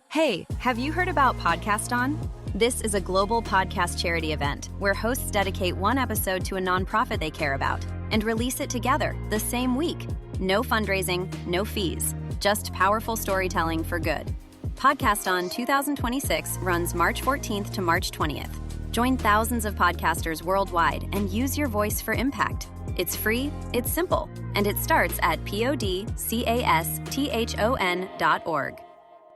Hey, have you heard about Podcast On? This is a global podcast charity event where hosts dedicate one episode to a nonprofit they care about and release it together the same week. No fundraising, no fees, just powerful storytelling for good. Podcast On 2026 runs March 14th to March 20th. Join thousands of podcasters worldwide and use your voice for impact. It's free, it's simple, and it starts at podcasthon.org.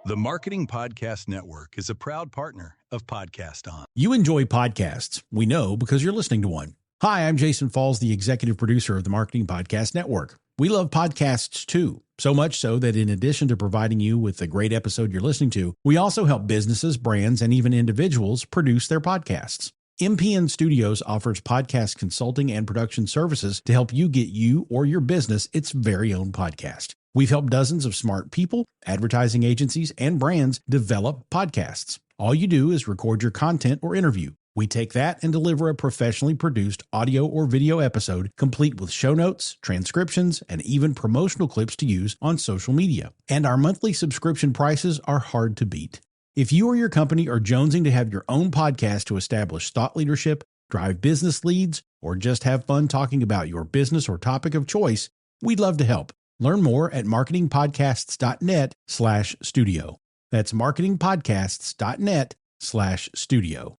The Marketing Podcast Network is a proud partner of Podcast On. You enjoy podcasts. We know because you're listening to one. Hi, I'm Jason Falls, the executive producer of the Marketing Podcast Network. We love podcasts too, so much so that in addition to providing you with a great episode you're listening to, we also help businesses, brands, and even individuals produce their podcasts. MPN Studios offers podcast consulting and production services to help you get you or your business its very own podcast. We've helped dozens of smart people, advertising agencies, and brands develop podcasts. All you do is record your content or interview. We take that and deliver a professionally produced audio or video episode complete with show notes, transcriptions, and even promotional clips to use on social media. And our monthly subscription prices are hard to beat. If you or your company are jonesing to have your own podcast to establish thought leadership, drive business leads, or just have fun talking about your business or topic of choice, we'd love to help. Learn more at marketingpodcasts.net/studio. That's marketingpodcasts.net/studio.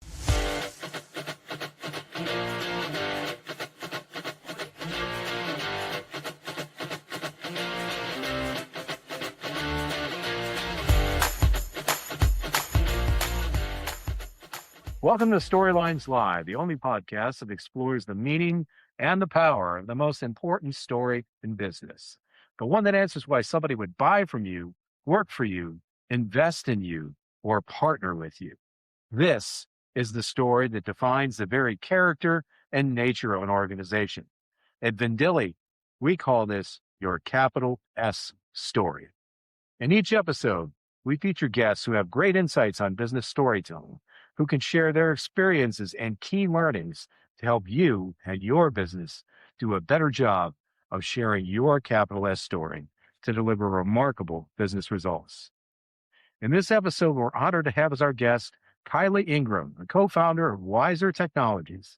Welcome to Storylines Live, the only podcast that explores the meaning and the power of the most important story in business. The one that answers why somebody would buy from you, work for you, invest in you, or partner with you. This is the story that defines the very character and nature of an organization. At Vendilli, we call this your capital S story. In each episode, we feature guests who have great insights on business storytelling, who can share their experiences and key learnings to help you and your business do a better job of sharing your capital S story to deliver remarkable business results. In this episode, we're honored to have as our guest Kylee Ingram, the co-founder of Wizer Technologies.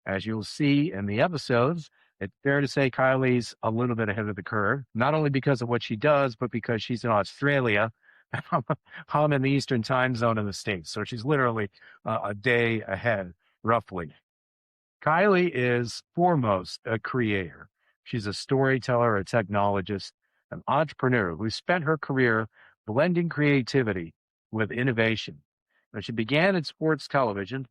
As you'll see in the episodes, it's fair to say Kylie's a little bit ahead of the curve, not only because of what she does, but because she's in Australia. I'm in the Eastern time zone in the States, so she's literally a day ahead, roughly. Kylee is foremost a creator. She's a storyteller, a technologist, an entrepreneur who spent her career blending creativity with innovation. She began in sports television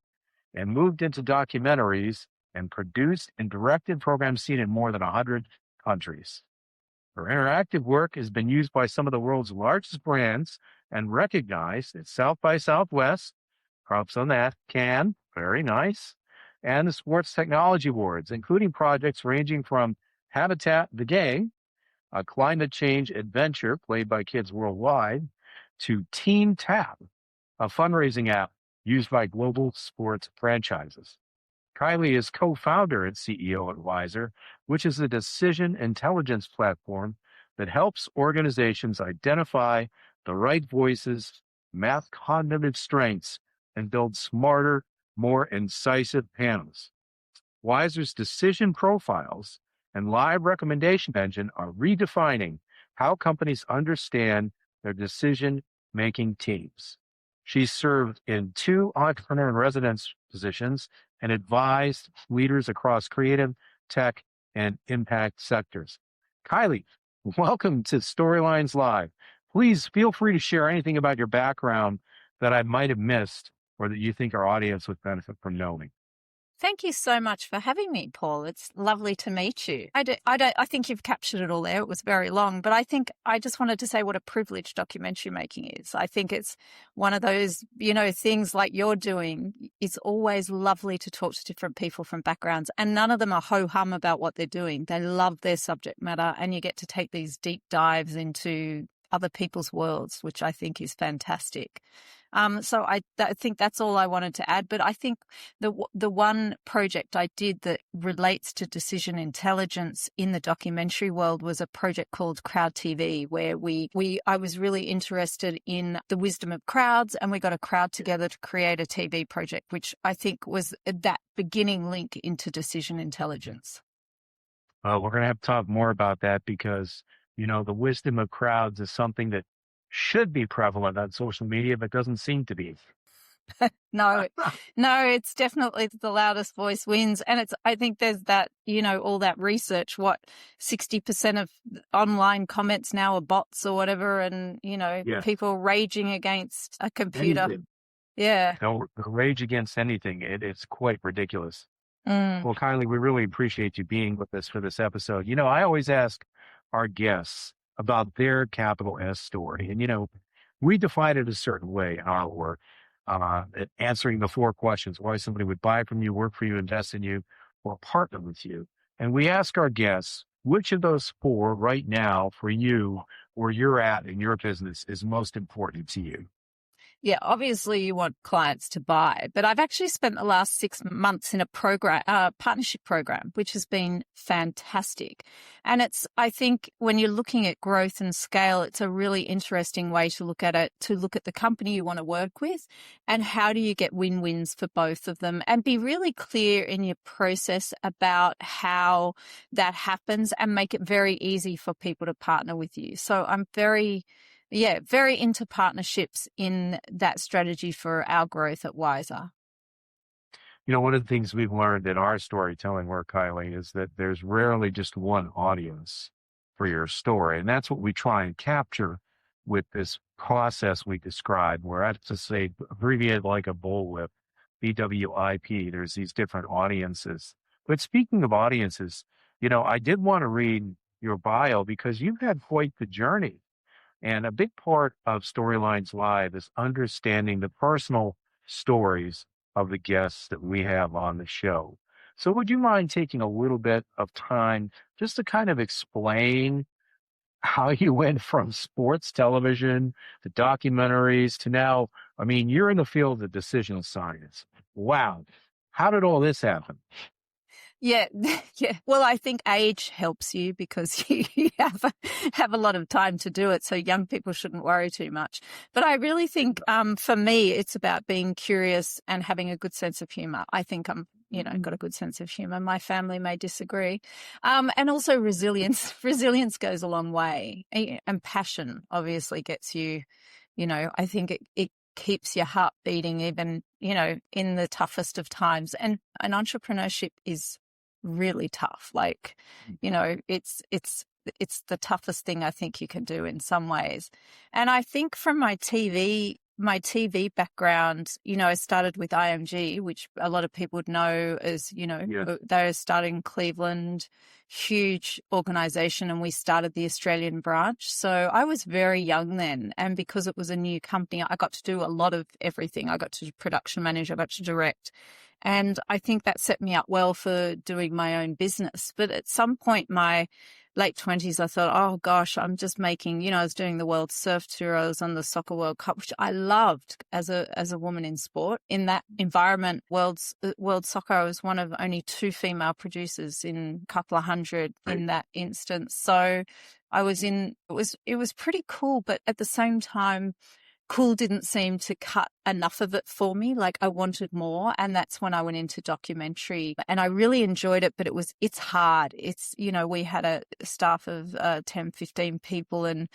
and moved into documentaries and produced and directed programs seen in more than 100 countries. Her interactive work has been used by some of the world's largest brands and recognized at South by Southwest, props on that, Cannes, very nice, and the Sports Technology Awards, including projects ranging from Habitat the Game, a climate change adventure played by kids worldwide, to Team Tap, a fundraising app used by global sports franchises. Kylee is co-founder and CEO at Wizer, which is a decision intelligence platform that helps organizations identify the right voices, map cognitive strengths, and build smarter, more incisive panels. Wizer's decision profiles and live recommendation engine are redefining how companies understand their decision-making teams. She's served in 2 entrepreneur in residence positions and advised leaders across creative, tech, and impact sectors. Kylee, welcome to Storylines Live. Please feel free to share anything about your background that I might have missed or that you think our audience would benefit from knowing. Thank you so much for having me, Paul. It's lovely to meet you. I think you've captured it all there. It was very long, but I think I just wanted to say what a privilege documentary making is. I think it's one of those, things like you're doing. It's always lovely to talk to different people from backgrounds, and none of them are ho-hum about what they're doing. They love their subject matter, and you get to take these deep dives into other people's worlds, which I think is fantastic. So I think that's all I wanted to add. But I think the one project I did that relates to decision intelligence in the documentary world was a project called Crowd TV, where I was really interested in the wisdom of crowds, and we got a crowd together to create a TV project, which I think was that beginning link into decision intelligence. We're going to have to talk more about that because, the wisdom of crowds is something that should be prevalent on social media, but doesn't seem to be. No, it's definitely the loudest voice wins. And I think there's that, all that research, 60% of online comments now are bots or whatever. And, people raging against a computer. Anything. Yeah. They'll rage against anything. It's quite ridiculous. Mm. Well, Kylee, we really appreciate you being with us for this episode. I always ask our guests about their capital S story. And, we define it a certain way in our work, answering the 4 questions: why somebody would buy from you, work for you, invest in you, or partner with you. And we ask our guests, which of those 4 right now for you, where you're at in your business, is most important to you? Yeah, obviously you want clients to buy, but I've actually spent the last 6 months in a partnership program, which has been fantastic. And I think when you're looking at growth and scale, it's a really interesting way to look at it, to look at the company you want to work with and how do you get win-wins for both of them, and be really clear in your process about how that happens and make it very easy for people to partner with you. So I'm very into partnerships in that strategy for our growth at Wizer. One of the things we've learned in our storytelling work, Kylee, is that there's rarely just one audience for your story. And that's what we try and capture with this process we described, where I have to say, abbreviated like a bullwhip, BWIP, there's these different audiences. But speaking of audiences, I did want to read your bio because you've had quite the journey. And a big part of Storylines Live is understanding the personal stories of the guests that we have on the show. So would you mind taking a little bit of time just to kind of explain how you went from sports television to documentaries to now, you're in the field of decision science. Wow. How did all this happen? Yeah. Well, I think age helps you because you have a lot of time to do it. So young people shouldn't worry too much. But I really think for me, it's about being curious and having a good sense of humor. I think I'm, got a good sense of humor. My family may disagree. And also resilience. Resilience goes a long way. And passion obviously gets you, I think it keeps your heart beating even, in the toughest of times. And entrepreneurship is really tough. Like, it's the toughest thing I think you can do in some ways. And I think from my TV background, I started with IMG, which a lot of people would know as, they started in Cleveland, huge organization, and we started the Australian branch. So I was very young then. And because it was a new company, I got to do a lot of everything. I got to production manage, I got to direct. And I think that set me up well for doing my own business. But at some point, my late 20s, I thought, oh gosh, I'm just making, I was doing the World Surf Tour, I was on the Soccer World Cup, which I loved as a woman in sport. In that environment, World Soccer, I was one of only 2 female producers in a couple of hundred in that instance. So it was pretty cool, but at the same time, cool didn't seem to cut enough of it for me. Like I wanted more. And that's when I went into documentary and I really enjoyed it, but it's hard. It's, we had a staff of 10, 15 people and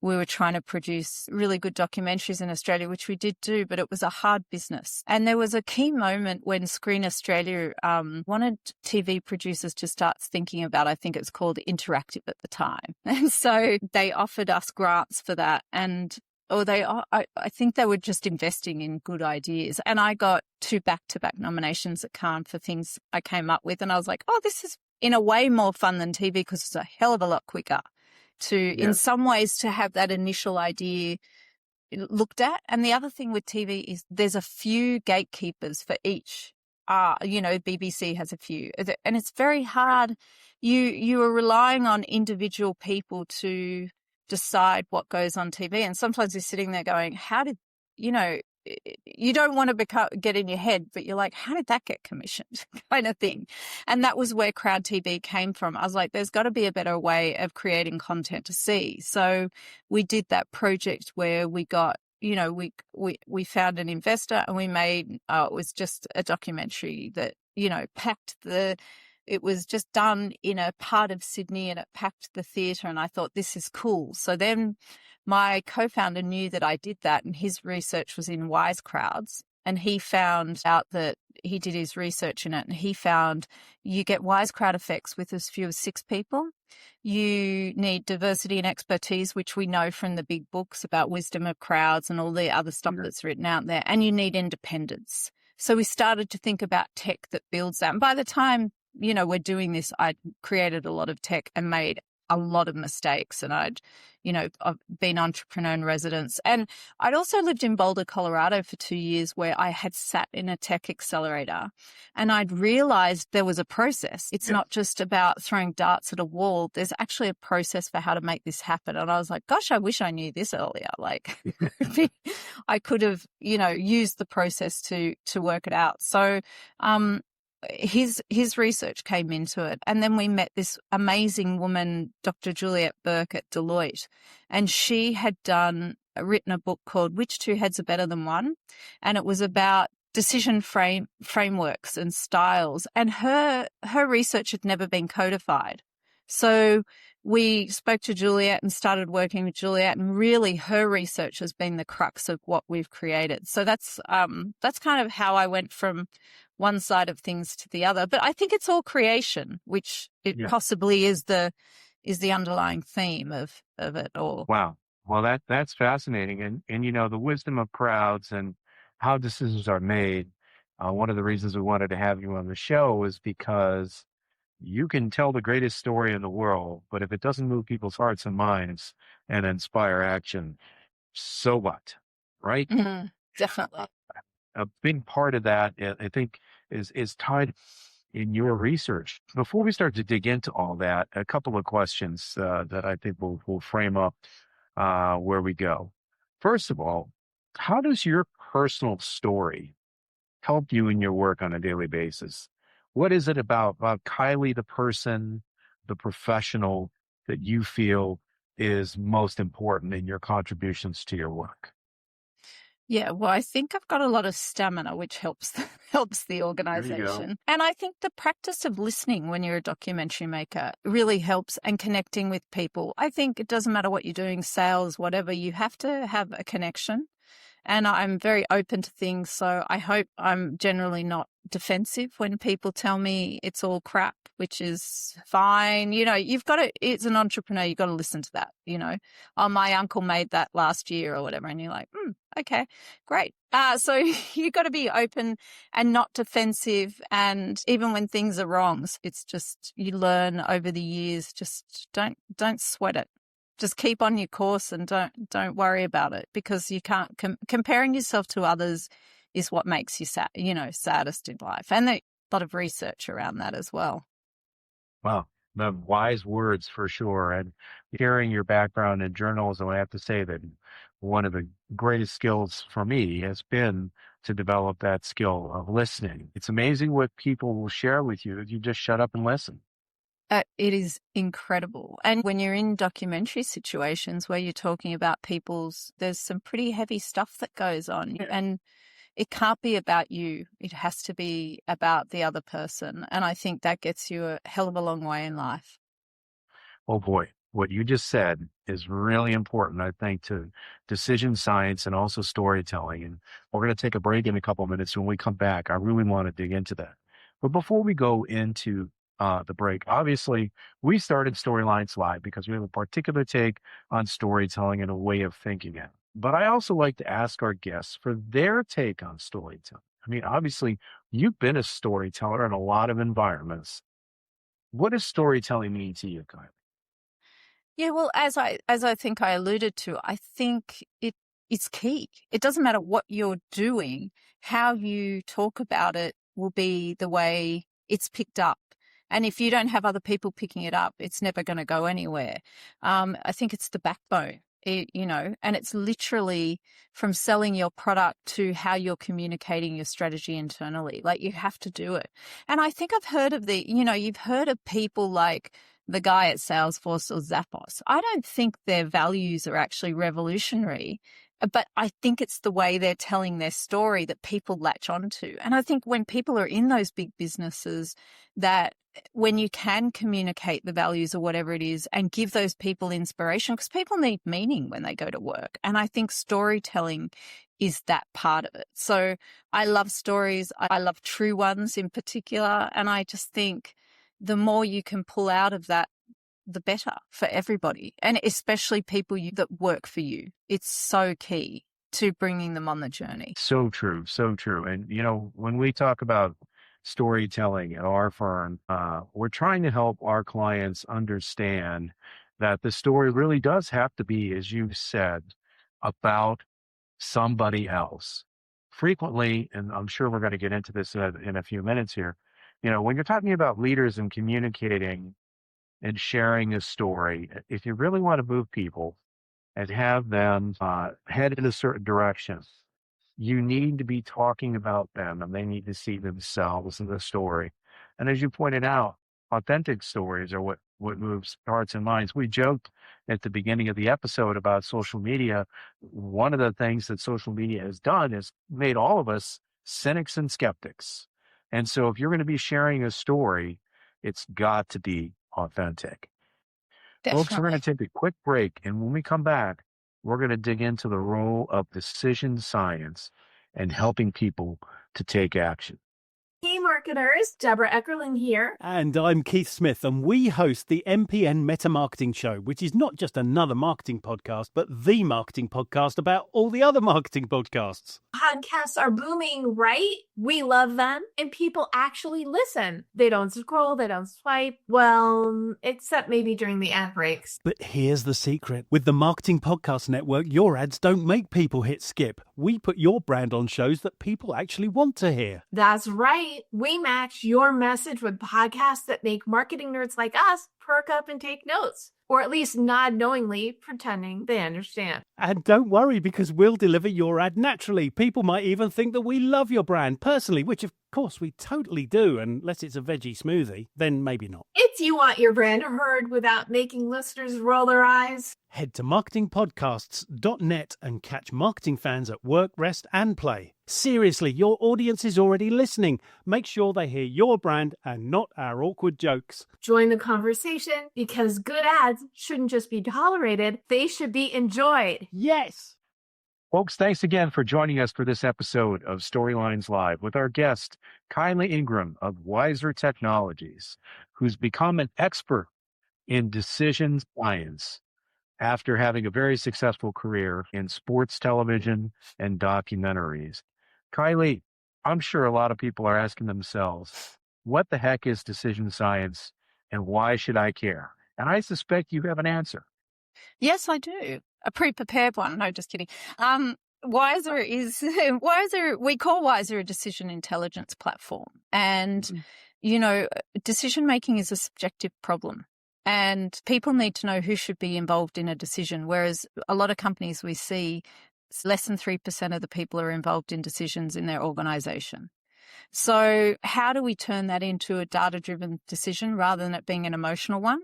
we were trying to produce really good documentaries in Australia, which we did do, but it was a hard business. And there was a key moment when Screen Australia wanted TV producers to start thinking about, I think it's called interactive at the time. And so they offered us grants for that. And I think they were just investing in good ideas. And I got 2 back-to-back nominations at Cannes for things I came up with. And I was like, oh, this is in a way more fun than TV because it's a hell of a lot quicker in some ways, to have that initial idea looked at. And the other thing with TV is there's a few gatekeepers for each. BBC has a few. And it's very hard. You are relying on individual people to decide what goes on TV. And sometimes you're sitting there going, how did, you don't want to get in your head, but you're like, how did that get commissioned kind of thing? And that was where Crowd TV came from. I was like, there's got to be a better way of creating content to see. So we did that project where we got, we found an investor and we made, it was just a documentary that, it was just done in a part of Sydney and it packed the theatre, and I thought, this is cool. So then my co-founder knew that I did that, and his research was in wise crowds, and he found out that he did his research in it, and he found you get wise crowd effects with as few as 6 people. You need diversity and expertise, which we know from the big books about wisdom of crowds and all the other stuff that's written out there, and you need independence. So we started to think about tech that builds that. And by the time we're doing this, I'd created a lot of tech and made a lot of mistakes, and I've been entrepreneur in residence. And I'd also lived in Boulder, Colorado for 2 years, where I had sat in a tech accelerator, and I'd realized there was a process. It's not just about throwing darts at a wall. There's actually a process for how to make this happen. And I was like, gosh, I wish I knew this earlier. Like I could have, used the process to work it out. So, his research came into it. And then we met this amazing woman, Dr. Juliette Burke at Deloitte, and she had written a book called Which Two Heads Are Better Than One? And it was about decision frameworks and styles. And her research had never been codified. So we spoke to Juliette and started working with Juliette, and really her research has been the crux of what we've created. So that's kind of how I went from one side of things to the other. But I think it's all creation, which it possibly is the underlying theme of it all. Wow. Well, that's fascinating. And the wisdom of crowds and how decisions are made. One of the reasons we wanted to have you on the show is because you can tell the greatest story in the world, but if it doesn't move people's hearts and minds and inspire action, so what? Right? Mm-hmm. Definitely. A big part of that, I think, is tied in your research. Before we start to dig into all that, a couple of questions that I think will frame up where we go. First of all, how does your personal story help you in your work on a daily basis? What is it about Kylee, the person, the professional, that you feel is most important in your contributions to your work? Yeah, well, I think I've got a lot of stamina, which helps the organization. And I think the practice of listening when you're a documentary maker really helps, and connecting with people. I think it doesn't matter what you're doing, sales, whatever, you have to have a connection. And I'm very open to things, so I hope I'm generally not defensive when people tell me it's all crap, which is fine. You've got to, as an entrepreneur, you've got to listen to that, Oh, my uncle made that last year or whatever. And you're like, okay, great. So you've got to be open and not defensive. And even when things are wrong, it's just, you learn over the years, just don't sweat it. Just keep on your course and don't worry about it, because you can't comparing yourself to others is what makes you saddest in life. And a lot of research around that as well. Wow, the wise words for sure. And hearing your background in journalism, I have to say that one of the greatest skills for me has been to develop that skill of listening. It's amazing what people will share with you if you just shut up and listen. It is incredible. And when you're in documentary situations where you're talking about there's some pretty heavy stuff that goes on, and it can't be about you. It has to be about the other person. And I think that gets you a hell of a long way in life. Oh boy, what you just said is really important, I think, to decision science and also storytelling. And we're going to take a break in a couple of minutes. When we come back, I really want to dig into that. But before we go into the break, obviously, we started Storylines Live because we have a particular take on storytelling and a way of thinking it. But I also like to ask our guests for their take on storytelling. I mean, obviously, you've been a storyteller in a lot of environments. What does storytelling mean to you, Kylee? Yeah, well, as I think I alluded to, I think it's key. It doesn't matter what you're doing, how you talk about it will be the way it's picked up. And if you don't have other people picking it up, it's never going to go anywhere. I think it's the backbone. And it's literally from selling your product to how you're communicating your strategy internally. Like, you have to do it. And I think I've heard of you've heard of people like the guy at Salesforce or Zappos. I don't think their values are actually revolutionary, but I think it's the way they're telling their story that people latch onto. And I think when people are in those big businesses, that when you can communicate the values or whatever it is and give those people inspiration, because people need meaning when they go to work. And I think storytelling is that part of it. So I love stories. I love true ones in particular. And I just think the more you can pull out of that, the better for everybody, and especially people that work for you. It's so key to bringing them on the journey. So true. So true. And, when we talk about storytelling at our firm, we're trying to help our clients understand that the story really does have to be, as you said, about somebody else. Frequently, and I'm sure we're going to get into this in a few minutes here, when you're talking about leaders and communicating and sharing a story, if you really want to move people and have them head in a certain direction, you need to be talking about them, and they need to see themselves in the story. And as you pointed out, authentic stories are what moves hearts and minds. We joked at the beginning of the episode about social media. One of the things that social media has done is made all of us cynics and skeptics. And so if you're going to be sharing a story, it's got to be authentic. Definitely. Folks, we're going to take a quick break. And when we come back, we're going to dig into the role of decision science and helping people to take action. Hey marketers, Deborah Eckerlin here. And I'm Keith Smith, and we host the MPN Meta Marketing Show, which is not just another marketing podcast, but the marketing podcast about all the other marketing podcasts. Podcasts are booming, right? We love them, and people actually listen. They don't scroll, they don't swipe. Well, except maybe during the ad breaks. But here's the secret. With the Marketing Podcast Network, your ads don't make people hit skip. We put your brand on shows that people actually want to hear. That's right. We match your message with podcasts that make marketing nerds like us perk up and take notes, or at least nod knowingly, pretending they understand. And don't worry, because we'll deliver your ad naturally. People might even think that we love your brand personally, which of course we totally do, unless it's a veggie smoothie, then maybe not. If you want your brand heard without making listeners roll their eyes, head to marketingpodcasts.net and catch marketing fans at work, rest, and play. Seriously, your audience is already listening. Make sure they hear your brand and not our awkward jokes. Join the conversation, because good ads shouldn't just be tolerated, they should be enjoyed. Yes! Folks, thanks again for joining us for this episode of Storylines Live with our guest, Kylee Ingram of Wizer Technologies, who's become an expert in decision science after having a very successful career in sports television and documentaries. Kylee, I'm sure a lot of people are asking themselves, what the heck is decision science and why should I care? And I suspect you have an answer. Yes, I do. A pre-prepared one. No, just kidding. Wizer is Wizer. We call Wizer a decision intelligence platform, and decision making is a subjective problem, and people need to know who should be involved in a decision. Whereas a lot of companies we see, less than 3% of the people are involved in decisions in their organization. So how do we turn that into a data-driven decision rather than it being an emotional one?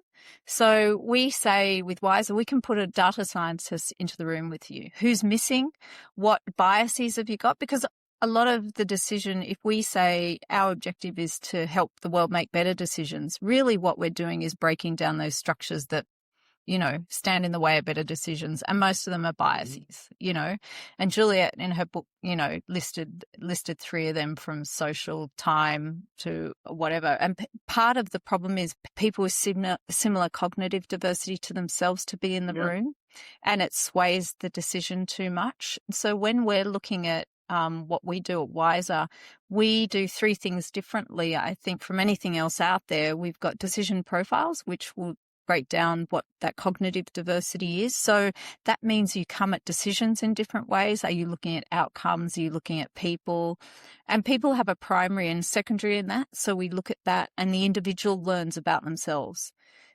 So we say with Wizer, we can put a data scientist into the room with you. Who's missing? What biases have you got? Because a lot of the decision, if we say our objective is to help the world make better decisions, really what we're doing is breaking down those structures that stand in the way of better decisions. And most of them are biases, and Juliet in her book, listed 3 of them, from social, time to whatever. And part of the problem is people with similar cognitive diversity to themselves to be in the room, and it sways the decision too much. So when we're looking at what we do at Wizer, we do 3 things differently, I think, from anything else out there. We've got decision profiles, which will break down what that cognitive diversity is. So that means you come at decisions in different ways. Are you looking at outcomes? Are you looking at people? And people have a primary and secondary in that. So we look at that, and the individual learns about themselves.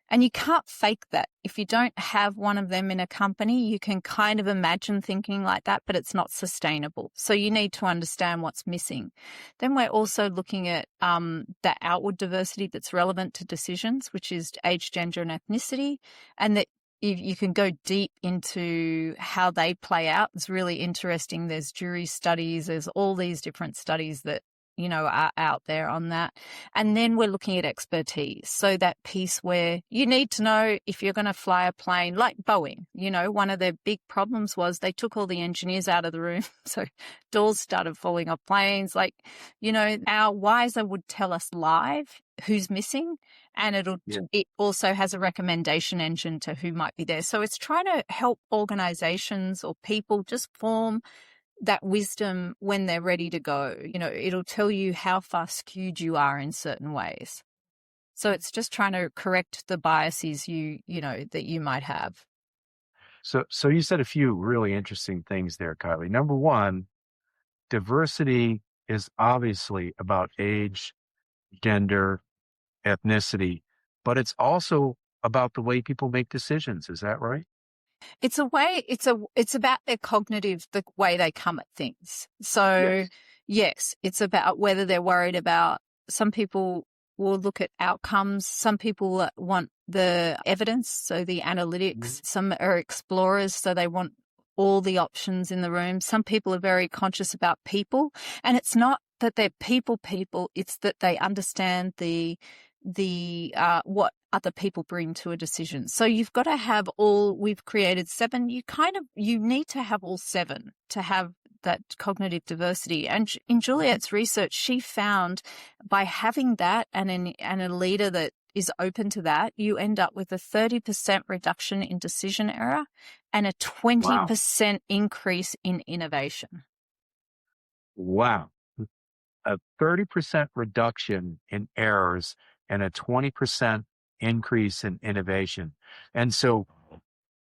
And you can't fake that. If you don't have one of them in a company, you can kind of imagine thinking like that, but it's not sustainable. So you need to understand what's missing. Then we're also looking at that outward diversity that's relevant to decisions, which is age, gender, and ethnicity, and that you can go deep into how they play out. It's really interesting. There's jury studies. There's all these different studies that are out there on that. And then we're looking at expertise. So that piece where you need to know if you're going to fly a plane, like Boeing, one of their big problems was they took all the engineers out of the room. So doors started falling off planes. Our Wizer would tell us live who's missing, and it also has a recommendation engine to who might be there. So it's trying to help organizations or people just form that wisdom when they're ready to go. It'll tell you how far skewed you are in certain ways. So it's just trying to correct the biases that you might have. So you said a few really interesting things there, Kylee. Number one, diversity is obviously about age, gender, ethnicity, but it's also about the way people make decisions. Is that right? It's about their cognitive, the way they come at things. So yes, it's about whether they're worried about, some people will look at outcomes. Some people want the evidence, so the analytics. Some are explorers, so they want all the options in the room. Some people are very conscious about people, and it's not that they're people, it's that they understand the what other people bring to a decision. So you've got to have we've created 7. You need to have all 7 to have that cognitive diversity. And in Juliet's research, she found by having that and a leader that is open to that, you end up with a 30% reduction in decision error and a 20% increase in innovation. Wow. A 30% reduction in errors and a 20% increase in innovation. And so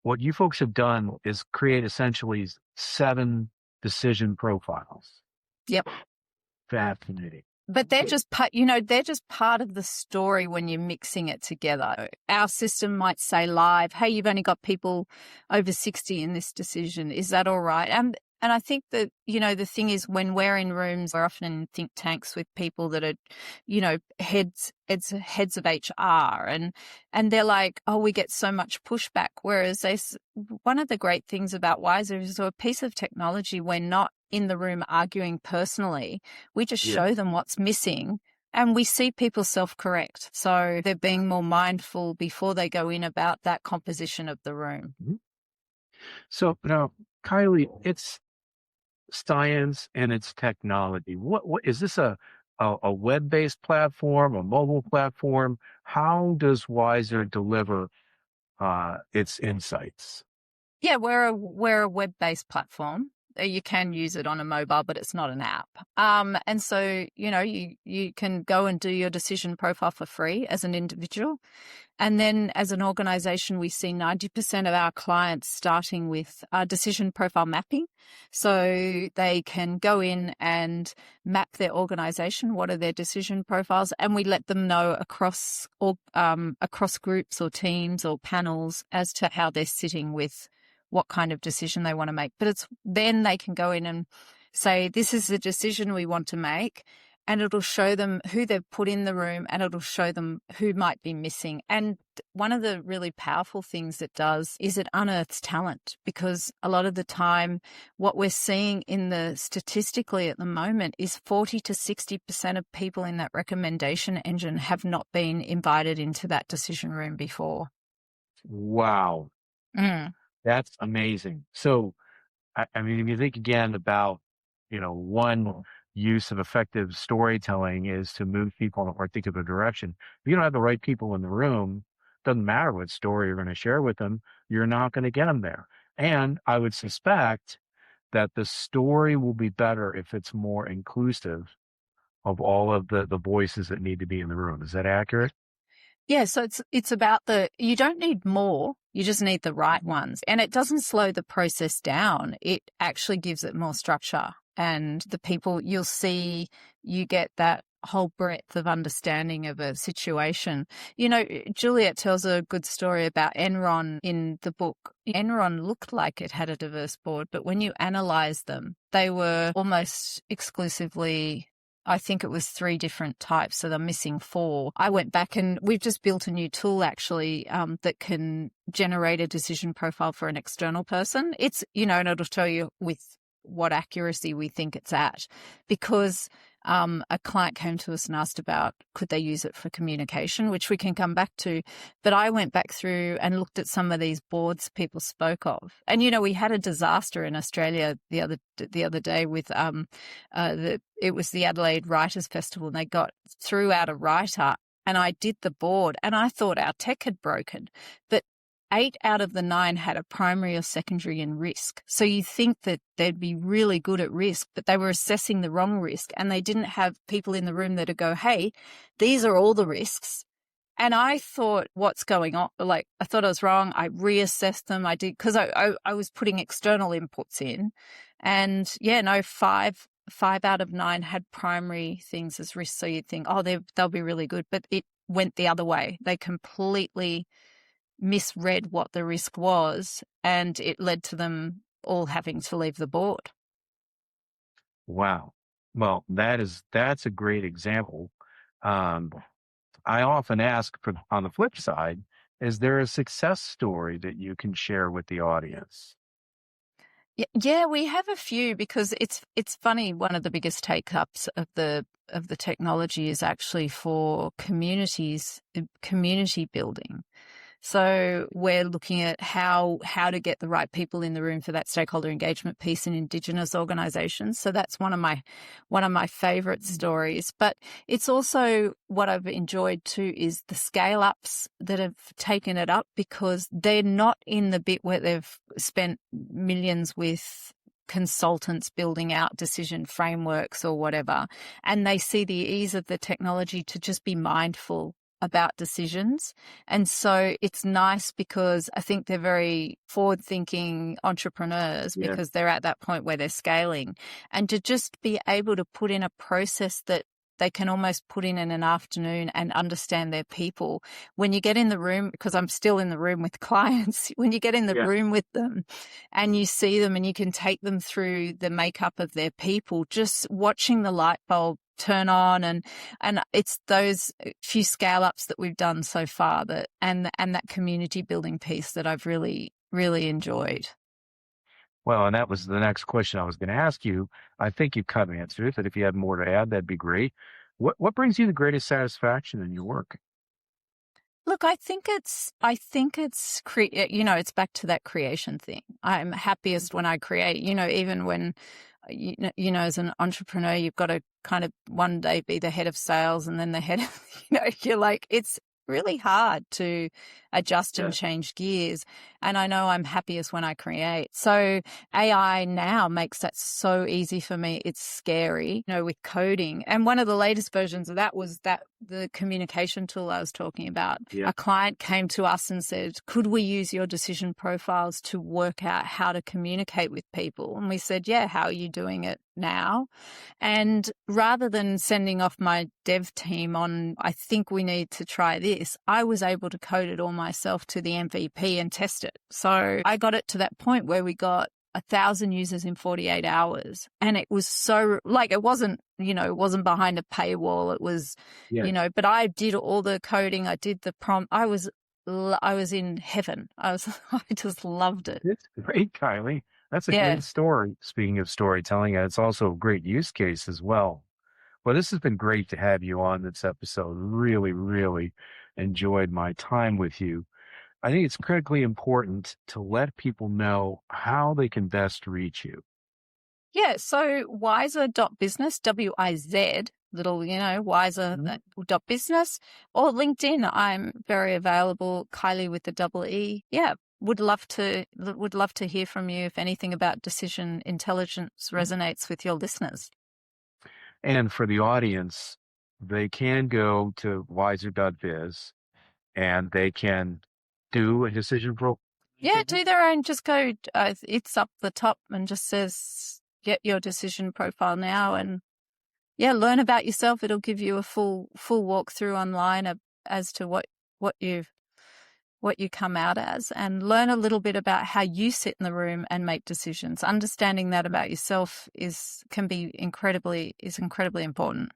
what you folks have done is create essentially 7 decision profiles. Yep. Fascinating. But they're just part of the story when you're mixing it together. Our system might say live, hey, you've only got people over 60 in this decision. Is that all right? And I think that, the thing is, when we're in rooms, we're often in think tanks with people that are, heads of HR, and they're like, oh, we get so much pushback. Whereas one of the great things about Wizer is a piece of technology, we're not in the room arguing personally. We just show them what's missing, and we see people self-correct. So they're being more mindful before they go in about that composition of the room. Mm-hmm. So now, Kylee, it's science and it's technology. What is this, a web-based platform, a mobile platform? How does Wizer deliver its insights? Yeah, we're a web-based platform. You can use it on a mobile, but it's not an app. And so, you can go and do your decision profile for free as an individual. And then as an organization, we see 90% of our clients starting with decision profile mapping. So they can go in and map their organization. What are their decision profiles? And we let them know across groups or teams or panels as to how they're sitting with what kind of decision they want to make. But then they can go in and say, this is the decision we want to make. And it'll show them who they've put in the room, and it'll show them who might be missing. And one of the really powerful things it does is it unearths talent, because a lot of the time what we're seeing statistically at the moment is 40 to 60% of people in that recommendation engine have not been invited into that decision room before. Wow. That's amazing. So, I mean, if you think again about, one use of effective storytelling is to move people in a particular direction. If you don't have the right people in the room, doesn't matter what story you're going to share with them, you're not going to get them there. And I would suspect that the story will be better if it's more inclusive of all of the voices that need to be in the room. Is that accurate? Yeah, so it's about you don't need more, you just need the right ones. And it doesn't slow the process down. It actually gives it more structure. And the people you'll see, you get that whole breadth of understanding of a situation. You know, Juliet tells a good story about Enron in the book. Enron looked like it had a diverse board, but when you analyze them, they were almost exclusively, I think it was 3 different types, so they're missing 4. I went back and we've just built a new tool actually that can generate a decision profile for an external person. It's, you know, and it'll tell you with what accuracy we think it's at, because a client came to us and asked about could they use it for communication, which we can come back to. But I went back through and looked at some of these boards people spoke of. And, you know, we had a disaster in Australia the other day with it was the Adelaide Writers Festival, and they threw out a writer, and I did the board and I thought our tech had broken. But 8 out of the 9 had a primary or secondary in risk. So you think that they'd be really good at risk, but they were assessing the wrong risk, and they didn't have people in the room that would go, hey, these are all the risks. And I thought, what's going on? Like, I thought I was wrong. I reassessed them. I did, because I was putting external inputs in. And yeah, no, 5 out of 9 had primary things as risk. So you'd think, oh, they'll be really good. But it went the other way. They completely misread what the risk was, and it led to them all having to leave the board. Wow. Well, that's a great example. I often ask on the flip side, is there a success story that you can share with the audience? Yeah, we have a few, because it's funny. One of the biggest take-ups of the technology is actually for community building. So we're looking at how to get the right people in the room for that stakeholder engagement piece in Indigenous organisations. So that's one of my favourite stories. But it's also what I've enjoyed too is the scale ups that have taken it up, because they're not in the bit where they've spent millions with consultants building out decision frameworks or whatever, and they see the ease of the technology to just be mindful about decisions. And so it's nice, because I think they're very forward-thinking entrepreneurs, because they're at that point where they're scaling, and to just be able to put in a process that they can almost put in an afternoon and understand their people. When you get in the room, because I'm still in the room with clients, when you get in the room with them and you see them and you can take them through the makeup of their people, just watching the light bulb turn on, and it's those few scale ups that we've done so far and that community building piece that I've really, really enjoyed. Well, and that was the next question I was going to ask you. I think you kind of answered it, but if you had more to add, that'd be great. What brings you the greatest satisfaction in your work? Look, I think it's it's back to that creation thing. I'm happiest when I create, even when, as an entrepreneur, you've got to kind of one day be the head of sales and then the head of, you're like, it's really hard to adjust and change gears. And I know I'm happiest when I create. So AI now makes that so easy for me. It's scary, with coding. And one of the latest versions of that was the communication tool I was talking about. A client came to us and said, could we use your decision profiles to work out how to communicate with people? And we said, yeah, how are you doing it now? And rather than sending off my dev team on, I think we need to try this, I was able to code it all myself to the MVP and test it. So I got it to that point where we got 1,000 users in 48 hours. And it was so, it wasn't, it wasn't behind a paywall. It was, but I did all the coding. I did the prompt. I was in heaven. I just loved it. It's great, Kylee. That's a great story. Speaking of storytelling, it's also a great use case as well. Well, this has been great to have you on this episode. Really, really enjoyed my time with you. I think it's critically important to let people know how they can best reach you. Yeah, so wizer.business, W-I-Z, wizer.business, or LinkedIn. I'm very available, Kylee with the double E. Yeah, would love to hear from you if anything about decision intelligence resonates with your listeners. And for the audience, they can go to wizer.biz and they can do a decision pro. Yeah, do their own. Just go, it's up the top and just says, get your decision profile now. And yeah, learn about yourself. It'll give you a full walkthrough online as to what you come out as, and learn a little bit about how you sit in the room and make decisions. Understanding that about yourself is incredibly important.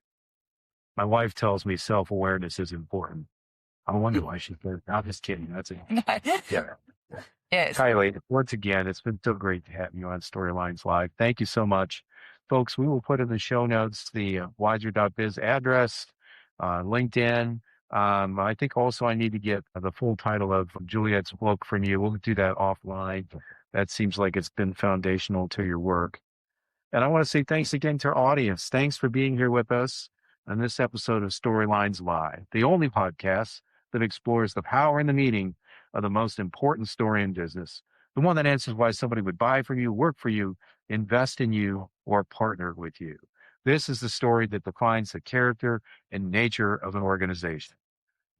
My wife tells me self-awareness is important. I wonder why she said, I'm just kidding. That's it. Yeah. Yes. Kylee, once again, it's been so great to have you on Storylines Live. Thank you so much. Folks, we will put in the show notes the Wizer.biz address, LinkedIn. I think also I need to get the full title of Juliet's book from you. We'll do that offline. That seems like it's been foundational to your work. And I want to say thanks again to our audience. Thanks for being here with us on this episode of Storylines Live, the only podcast that explores the power and the meaning of the most important story in business, the one that answers why somebody would buy from you, work for you, invest in you, or partner with you. This is the story that defines the character and nature of an organization.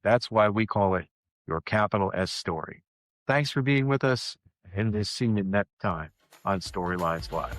That's why we call it your capital S story. Thanks for being with us, and we'll see you next time on Storylines Live.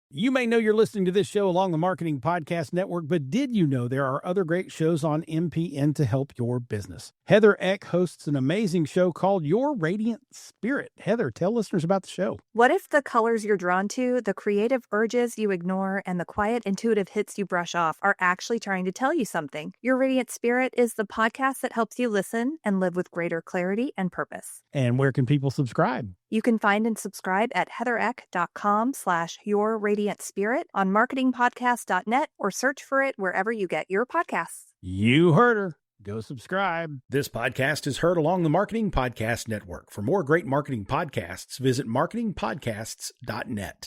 You may know you're listening to this show along the Marketing Podcast Network, but did you know there are other great shows on MPN to help your business? Heather Eck hosts an amazing show called Your Radiant Spirit. Heather, tell listeners about the show. What if the colors you're drawn to, the creative urges you ignore, and the quiet intuitive hits you brush off are actually trying to tell you something? Your Radiant Spirit is the podcast that helps you listen and live with greater clarity and purpose. And where can people subscribe? You can find and subscribe at heathereck.com/yourradiantspirit, on marketingpodcast.net, or search for it wherever you get your podcasts. You heard her. Go subscribe. This podcast is heard along the Marketing Podcast Network. For more great marketing podcasts, visit marketingpodcasts.net.